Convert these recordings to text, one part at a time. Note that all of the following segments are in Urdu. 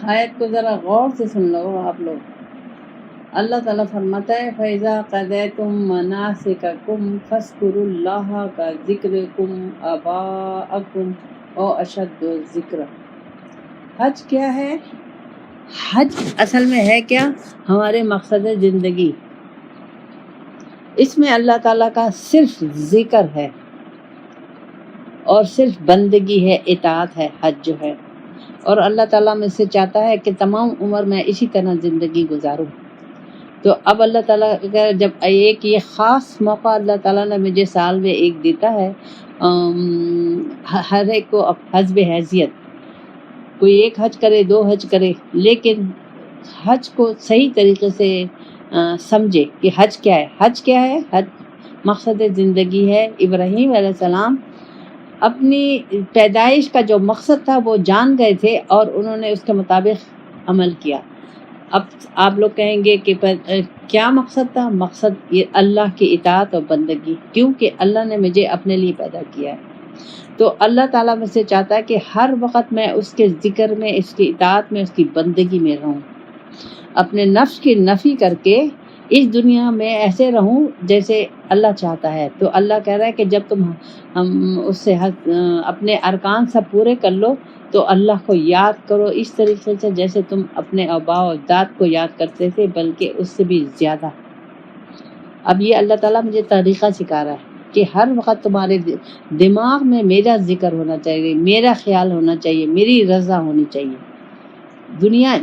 آیت کو ذرا غور سے سن لو آپ لوگ. اللہ تعالیٰ فرماتا ہے فَإِذَا قَضَيْتُم مَّنَاسِكَكُمْ فَاذْكُرُوا اللَّهَ كَذِكْرِكُمْ آبَاءَكُمْ أَوْ أَشَدَّ ذِكْرًا. حج کیا ہے؟ حج اصل میں ہے کیا؟ ہمارے مقصد زندگی. اس میں اللہ تعالیٰ کا صرف ذکر ہے اور صرف بندگی ہے، اطاعت ہے حج جو ہے. اور اللہ تعالیٰ مجھ سے چاہتا ہے کہ تمام عمر میں اسی طرح زندگی گزاروں. تو اب اللہ تعالیٰ کا جب ایک یہ خاص موقع اللہ تعالیٰ نے مجھے سال میں ایک دیتا ہے، ہر ایک کو حسب حیثیت، کوئی ایک حج کرے، 2 حج کرے، لیکن حج کو صحیح طریقے سے سمجھے کہ حج کیا ہے. حج کیا ہے؟ حج مقصد زندگی ہے. ابراہیم علیہ السلام اپنی پیدائش کا جو مقصد تھا وہ جان گئے تھے اور انہوں نے اس کے مطابق عمل کیا. اب آپ لوگ کہیں گے کہ کیا مقصد تھا؟ مقصد یہ اللہ کی اطاعت اور بندگی، کیونکہ اللہ نے مجھے اپنے لیے پیدا کیا ہے. تو اللہ تعالیٰ مجھ سے چاہتا ہے کہ ہر وقت میں اس کے ذکر میں، اس کی اطاعت میں، اس کی بندگی میں رہوں، اپنے نفس کی نفی کر کے اس دنیا میں ایسے رہوں جیسے اللہ چاہتا ہے. تو اللہ کہہ رہا ہے کہ جب تم اس سے اپنے ارکان سب پورے کر لو تو اللہ کو یاد کرو اس طریقے سے جیسے تم اپنے آباء و اجداد کو یاد کرتے تھے، بلکہ اس سے بھی زیادہ. اب یہ اللہ تعالیٰ مجھے طریقہ سکھا رہا ہے کہ ہر وقت تمہارے دماغ میں میرا ذکر ہونا چاہیے، میرا خیال ہونا چاہیے، میری رضا ہونی چاہیے. دنیا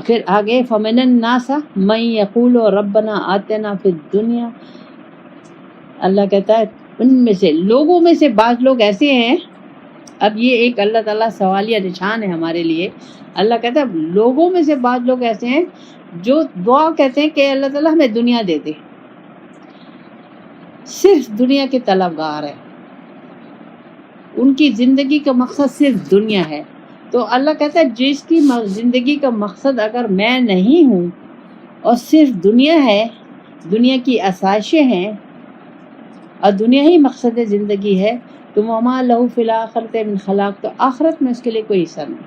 پھر آگے فَمِنَ النَّاسِ مَن يَقُولُ رَبَّنَا آتِنَا فِی الدُّنْيَا. اللہ کہتا ہے ان میں سے، لوگوں میں سے بعض لوگ ایسے ہیں. اب یہ ایک اللہ تعالیٰ سوالیہ نشان ہے ہمارے لیے. اللہ کہتا ہے لوگوں میں سے بعض لوگ ایسے ہیں جو دعا کہتے ہیں کہ اللہ تعالیٰ ہمیں دنیا دے دے، صرف دنیا کے طلبگار ہیں، ان کی زندگی کا مقصد صرف دنیا ہے. تو اللہ کہتا ہے جس کی زندگی کا مقصد اگر میں نہیں ہوں اور صرف دنیا ہے، دنیا کی آسائشیں ہیں اور دنیا ہی مقصد زندگی ہے، تو وَمَا لَهُ فِي الْآخِرَةِ مِنْ خَلَاقٍ، تو آخرت میں اس کے لیے کوئی حصہ نہیں.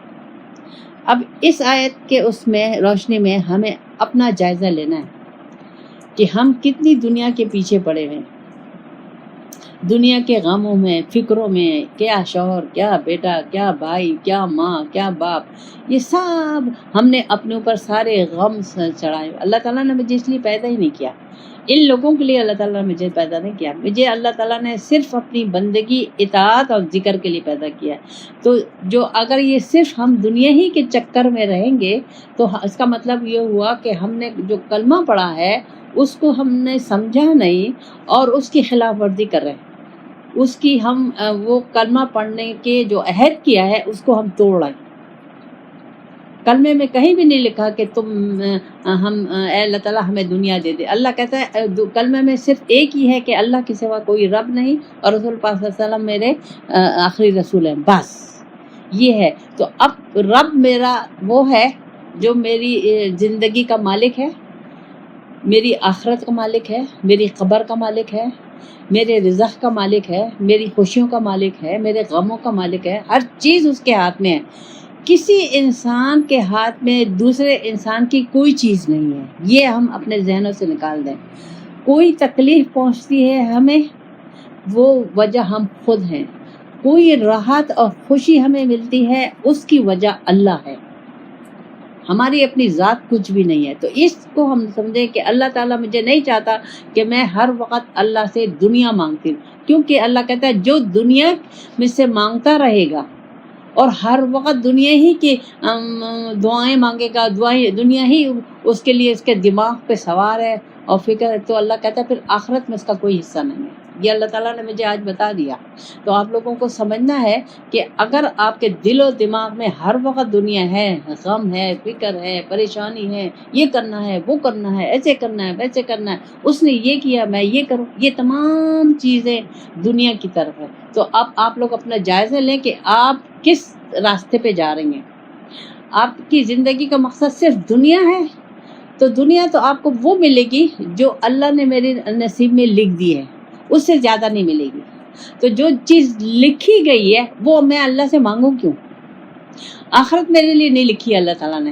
اب اس آیت کے اس میں روشنی میں ہمیں اپنا جائزہ لینا ہے کہ ہم کتنی دنیا کے پیچھے پڑے ہوئے ہیں، دنیا کے غموں میں، فکروں میں، کیا شوہر، کیا بیٹا، کیا بھائی، کیا ماں، کیا باپ، یہ سب ہم نے اپنے اوپر سارے غم چڑھائے. اللہ تعالیٰ نے مجھے اس لیے پیدا ہی نہیں کیا، ان لوگوں کے لیے اللہ تعالیٰ نے مجھے پیدا نہیں کیا. مجھے اللہ تعالیٰ نے صرف اپنی بندگی، اطاعت اور ذکر کے لیے پیدا کیا. تو جو اگر یہ صرف ہم دنیا ہی کے چکر میں رہیں گے تو اس کا مطلب یہ ہوا کہ ہم نے جو کلمہ پڑھا ہے اس کو ہم نے سمجھا نہیں اور اس کی خلاف ورزی کر رہے ہیں. اس کی ہم وہ کلمہ پڑھنے کے جو عہد کیا ہے اس کو ہم توڑ رہے ہیں. کلمے میں کہیں بھی نہیں لکھا کہ اے اللہ تعالیٰ ہمیں دنیا دے دے. اللہ کہتا ہے کلمے میں صرف ایک ہی ہے کہ اللہ کے سوا کوئی رب نہیں اور رسول پاک صلی اللہ علیہ وسلم میرے آخری رسول ہیں، بس یہ ہے. تو اب رب میرا وہ ہے جو میری زندگی کا مالک ہے، میری آخرت کا مالک ہے، میری قبر کا مالک ہے، میرے رزق کا مالک ہے، میری خوشیوں کا مالک ہے، میرے غموں کا مالک ہے. ہر چیز اس کے ہاتھ میں ہے. کسی انسان کے ہاتھ میں دوسرے انسان کی کوئی چیز نہیں ہے. یہ ہم اپنے ذہنوں سے نکال دیں. کوئی تکلیف پہنچتی ہے ہمیں، وہ وجہ ہم خود ہیں. کوئی راحت اور خوشی ہمیں ملتی ہے، اس کی وجہ اللہ ہے، ہماری اپنی ذات کچھ بھی نہیں ہے. تو اس کو ہم سمجھیں کہ اللہ تعالیٰ مجھے نہیں چاہتا کہ میں ہر وقت اللہ سے دنیا مانگتی ہوں، کیونکہ اللہ کہتا ہے جو دنیا مجھ سے مانگتا رہے گا اور ہر وقت دنیا ہی کی دعائیں مانگے گا، دنیا ہی اس کے لیے اس کے دماغ پہ سوار ہے اور فکر ہے، تو اللہ کہتا ہے پھر آخرت میں اس کا کوئی حصہ نہیں ہے. یہ اللہ تعالیٰ نے مجھے آج بتا دیا. تو آپ لوگوں کو سمجھنا ہے کہ اگر آپ کے دل و دماغ میں ہر وقت دنیا ہے، غم ہے، فکر ہے، پریشانی ہے، یہ کرنا ہے، وہ کرنا ہے، ایسے کرنا ہے، ویسے کرنا ہے، اس نے یہ کیا میں یہ کروں، یہ تمام چیزیں دنیا کی طرف ہے. تو اب آپ لوگ اپنا جائزہ لیں کہ آپ کس راستے پہ جا رہی ہیں. آپ کی زندگی کا مقصد صرف دنیا ہے تو دنیا تو آپ کو وہ ملے گی جو اللہ نے میرے نصیب میں لکھ دی ہے، اس سے زیادہ نہیں ملے گی. تو جو چیز لکھی گئی ہے وہ میں اللہ سے مانگوں کیوں؟ آخرت میرے لیے نہیں لکھی اللہ تعالیٰ نے.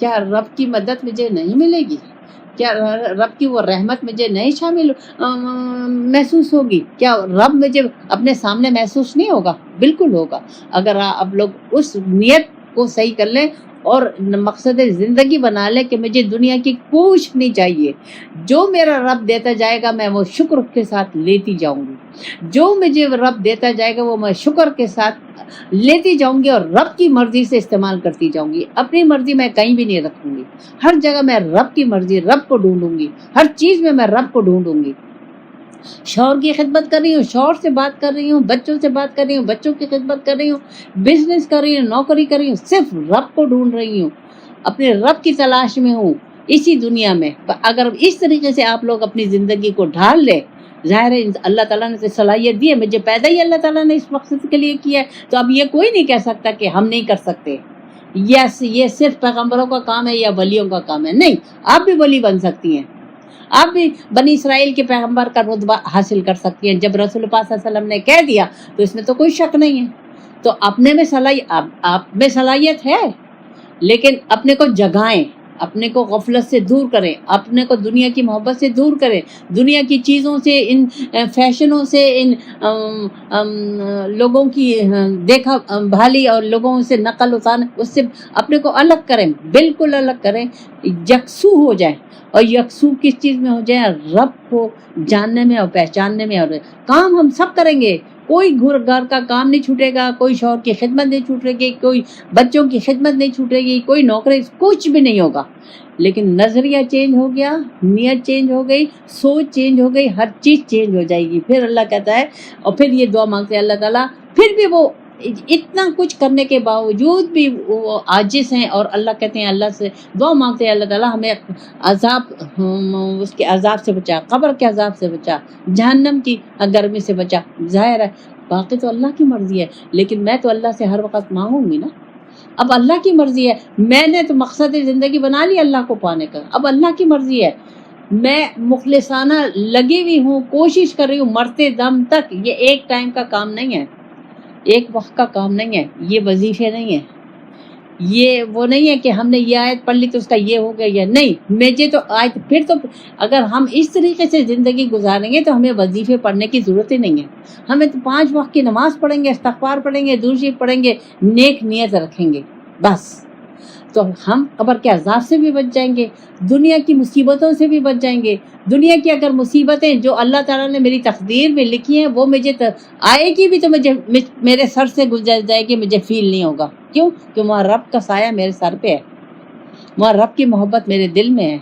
کیا رب کی مدد مجھے نہیں ملے گی؟ کیا رب کی وہ رحمت مجھے نہیں شامل محسوس ہوگی؟ کیا رب مجھے اپنے سامنے محسوس نہیں ہوگا؟ بالکل ہوگا، اگر آپ لوگ اس نیت کو صحیح کر لیں اور مقصد زندگی بنا لیں کہ مجھے دنیا کی کچھ نہیں چاہیے، جو میرا رب دیتا جائے گا میں وہ شکر کے ساتھ لیتی جاؤں گی، جو مجھے رب دیتا جائے گا وہ میں شکر کے ساتھ لیتی جاؤں گی اور رب کی مرضی سے استعمال کرتی جاؤں گی۔ اپنی مرضی میں کہیں بھی نہیں رکھوں گی، ہر جگہ میں رب کی مرضی، رب کو ڈھونڈوں گی، ہر چیز میں رب کو ڈھونڈوں گی۔ شوہر کی خدمت کر رہی ہوں، شوہر سے بات کر رہی ہوں، بچوں سے بات کر رہی ہوں، بچوں کی خدمت کر رہی ہوں، بزنس کر رہی ہوں، نوکری کر رہی ہوں، صرف رب کو ڈھونڈ رہی ہوں، اپنے رب کی تلاش میں ہوں اسی دنیا میں۔ اگر اس طریقے سے آپ لوگ اپنی زندگی کو ڈھال لیں، ظاہر ہے اللہ تعالیٰ نے صلاحیت دی ہے، مجھے پیدا ہی اللہ تعالیٰ نے اس مقصد کے لیے کیا ہے، تو اب یہ کوئی نہیں کہہ سکتا کہ ہم نہیں کر سکتے، یس یہ صرف پیغمبروں کا کام ہے یا ولیوں کا کام ہے۔ نہیں، آپ بھی ولی بن سکتی ہیں، آپ بھی بنی اسرائیل کے پیغمبر کا رتبہ حاصل کر سکتی ہیں۔ جب رسول پاک صلی اللہ علیہ وسلم نے کہہ دیا تو اس میں تو کوئی شک نہیں ہے۔ تو اپنے میں آپ میں صلاحیت ہے، لیکن اپنے کو جگائیں، اپنے کو غفلت سے دور کریں، اپنے کو دنیا کی محبت سے دور کریں، دنیا کی چیزوں سے، ان فیشنوں سے، ان لوگوں کی دیکھا بھالی اور لوگوں سے نقل اتارنے، اس سے اپنے کو الگ کریں، بالکل الگ کریں، یکسو ہو جائیں۔ اور یکسو کس چیز میں ہو جائیں؟ رب کو جاننے میں اور پہچاننے میں۔ اور کام ہم سب کریں گے، کوئی گھر کا کام نہیں چھوٹے گا، کوئی شوہر کی خدمت نہیں چھوٹے گی، کوئی بچوں کی خدمت نہیں چھوٹے گی، کوئی نوکری، کچھ بھی نہیں ہوگا، لیکن نظریہ چینج ہو گیا، نیت چینج ہو گئی، سوچ چینج ہو گئی، ہر چیز چینج ہو جائے گی۔ پھر اللہ کہتا ہے، اور پھر یہ دعا مانگتے ہیں اللہ تعالیٰ، پھر بھی وہ اتنا کچھ کرنے کے باوجود بھی وہ عاجز ہیں، اور اللہ کہتے ہیں، اللہ سے دعا مانگتے ہیں اللہ تعالیٰ ہمیں عذاب، اس کے عذاب سے بچا، قبر کے عذاب سے بچا، جہنم کی گرمی سے بچا۔ ظاہر ہے باقی تو اللہ کی مرضی ہے، لیکن میں تو اللہ سے ہر وقت مانگوں گی نا۔ اب اللہ کی مرضی ہے، میں نے تو مقصد زندگی بنا لی اللہ کو پانے کا، اب اللہ کی مرضی ہے، میں مخلصانہ لگی ہوئی ہوں، کوشش کر رہی ہوں مرتے دم تک۔ یہ ایک ٹائم کا کام نہیں ہے، ایک وقت کا کام نہیں ہے، یہ وظیفے نہیں ہے، یہ وہ نہیں ہے کہ ہم نے یہ آیت پڑھ لی تو اس کا یہ ہو گیا، یا نہیں، مجھے تو آیت، پھر تو اگر ہم اس طریقے سے زندگی گزاریں گے تو ہمیں وظیفے پڑھنے کی ضرورت ہی نہیں ہے، ہمیں تو 5 وقت کی نماز پڑھیں گے، استغفار پڑھیں گے، درود شریف پڑھیں گے، نیک نیت رکھیں گے، بس تو ہم قبر کے عذاب سے بھی بچ جائیں گے، دنیا کی مصیبتوں سے بھی بچ جائیں گے۔ دنیا کی اگر مصیبتیں جو اللہ تعالیٰ نے میری تقدیر میں لکھی ہیں وہ مجھے آئے گی بھی تو میرے سر سے گزر جائے گی، مجھے فیل نہیں ہوگا۔ کیوں؟ کہ وہاں رب کا سایہ میرے سر پہ ہے، وہاں رب کی محبت میرے دل میں ہے،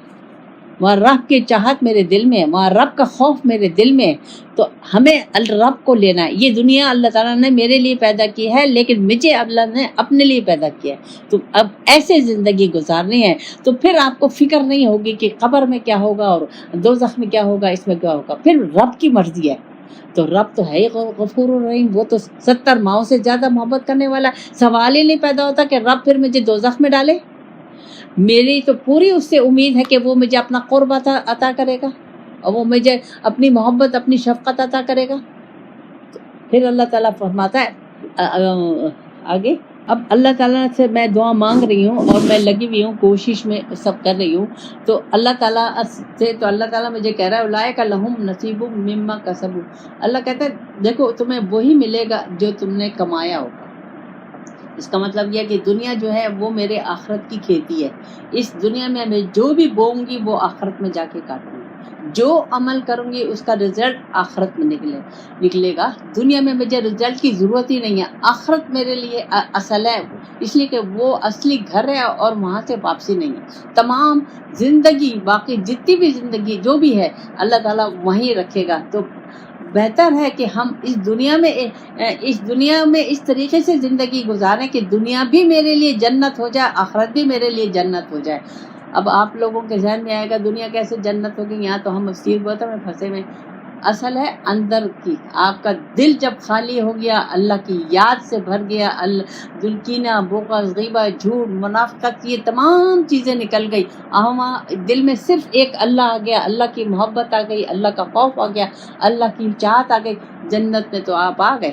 وہاں رب کی چاہت میرے دل میں ہے، وہاں رب کا خوف میرے دل میں ہے۔ تو ہمیں رب کو لینا ہے۔ یہ دنیا اللہ تعالیٰ نے میرے لیے پیدا کی ہے، لیکن مجھے اللہ نے اپنے لیے پیدا کیا ہے، تو اب ایسے زندگی گزارنی ہے۔ تو پھر آپ کو فکر نہیں ہوگی کہ قبر میں کیا ہوگا اور دوزخ میں کیا ہوگا، اس میں کیا ہوگا، پھر رب کی مرضی ہے۔ تو رب تو ہے ہی غفور الرحیم، وہ تو 70 ماؤں سے زیادہ محبت کرنے والا ہے۔ سوال ہی نہیں پیدا ہوتا کہ رب پھر مجھے دوزخ میں ڈالے۔ میری تو پوری اس سے امید ہے کہ وہ مجھے اپنا قرب عطا کرے گا، اور وہ مجھے اپنی محبت، اپنی شفقت عطا کرے گا۔ پھر اللہ تعالیٰ فرماتا ہے آگے، اب اللہ تعالیٰ سے میں دعا مانگ رہی ہوں اور میں لگی ہوئی ہوں، کوشش میں سب کر رہی ہوں، تو اللہ تعالیٰ سے، تو اللہ تعالیٰ مجھے کہہ رہا ہے اولئک لہم نصیب مما کسبوا۔ اللہ کہتا ہے دیکھو تمہیں وہی ملے گا جو تم نے کمایا ہوگا۔ اس کا مطلب یہ ہے کہ دنیا جو ہے وہ میرے آخرت کی کھیتی ہے، اس دنیا میں میں جو بھی بوؤں گی وہ آخرت میں جا کے کاٹوں گی، جو عمل کروں گی اس کا رزلٹ آخرت میں نکلے گا۔ دنیا میں مجھے رزلٹ کی ضرورت ہی نہیں ہے، آخرت میرے لیے اصل ہے، اس لیے کہ وہ اصلی گھر ہے اور وہاں سے واپسی نہیں ہے۔ تمام زندگی، باقی جتنی بھی زندگی جو بھی ہے اللہ تعالیٰ وہیں رکھے گا۔ تو بہتر ہے کہ ہم اس دنیا میں اس طریقے سے زندگی گزاریں کہ دنیا بھی میرے لیے جنت ہو جائے، آخرت بھی میرے لیے جنت ہو جائے۔ اب آپ لوگوں کے ذہن میں آئے گا دنیا کیسے جنت ہوگی، یہاں تو ہم مصیر بہتر میں پھنسے ہوئے۔ اصل ہے اندر کی، آپ کا دل جب خالی ہو گیا، اللہ کی یاد سے بھر گیا، کینہ، بغض، غیبت، جھوٹ، منافقت، یہ تمام چیزیں نکل گئی، وہاں دل میں صرف ایک اللہ آ گیا، اللہ کی محبت آ گئی، اللہ کا خوف آ گیا، اللہ کی چاہت آ گئی، جنت میں تو آپ آ گئے۔